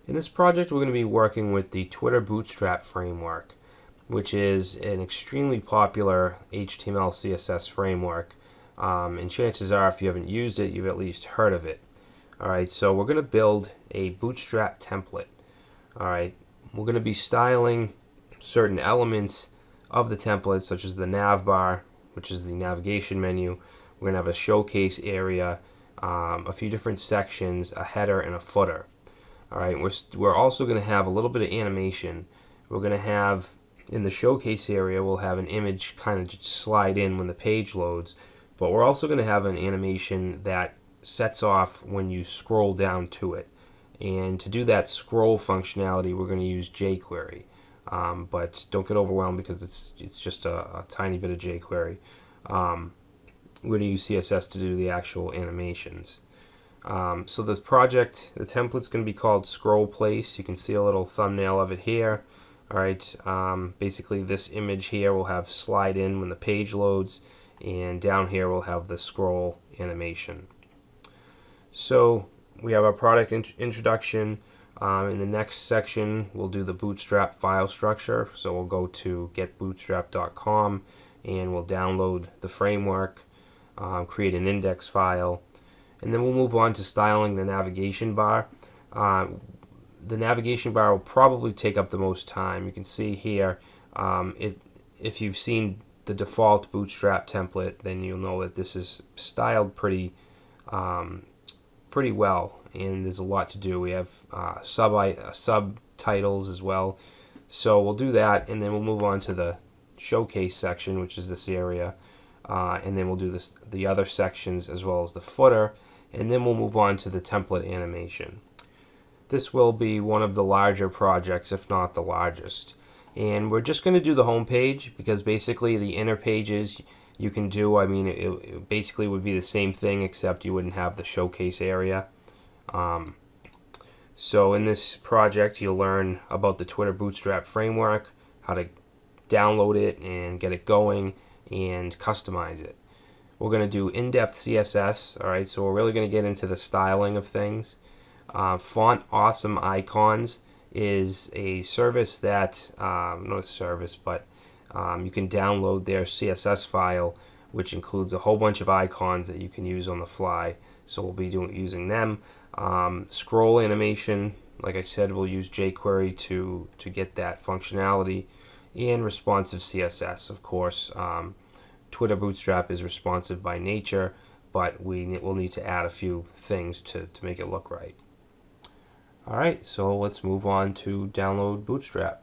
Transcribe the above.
In this project, we're going to be working with the Twitter Bootstrap framework, which is an extremely popular HTML CSS framework. And chances are, if you haven't used it, you've at least heard of it. Alright, so we're going to build a Bootstrap template. Alright, we're going to be styling certain elements of the template, such as the nav bar, which is the navigation menu. We're going to have a showcase area, a few different sections, a header, and a footer. Alright, we're also going to have a little bit of animation. We're going to have, in the showcase area, we'll have an image kind of just slide in when the page loads, but we're also going to have an animation that sets off when you scroll down to it. And to do that scroll functionality, we're going to use jQuery. But don't get overwhelmed because it's just a tiny bit of jQuery. We're going to use CSS to do the actual animations. So the project, the template's going to be called Scroll Place. You can see a little thumbnail of it here. Alright, basically this image here will have slide in when the page loads, and down here we'll have the scroll animation. So we have our product introduction. In the next section we'll do the Bootstrap file structure. So we'll go to getbootstrap.com and we'll download the framework, create an index file, and then we'll move on to styling the navigation bar. The navigation bar will probably take up the most time. You can see here, if you've seen the default Bootstrap template, then you'll know that this is styled pretty well, and there's a lot to do. We have subtitles as well. So we'll do that, and then we'll move on to the showcase section, which is this area, and then we'll do the other sections as well as the footer, and then we'll move on to the template animation. This will be one of the larger projects, if not the largest. And we're just going to do the home page because basically the inner pages you can do, I mean, it basically would be the same thing except you wouldn't have the showcase area. So in this project you'll learn about the Twitter Bootstrap framework, how to download it and get it going and customize it. We're going to do in-depth CSS, alright, so we're really going to get into the styling of things. Font Awesome Icons is a service that, not a service, but you can download their CSS file, which includes a whole bunch of icons that you can use on the fly. So we'll be using them. Scroll animation, like I said, we'll use jQuery to get that functionality, and responsive CSS, of course. Twitter Bootstrap is responsive by nature, but we'll need to add a few things to make it look right. Alright, so let's move on to download Bootstrap.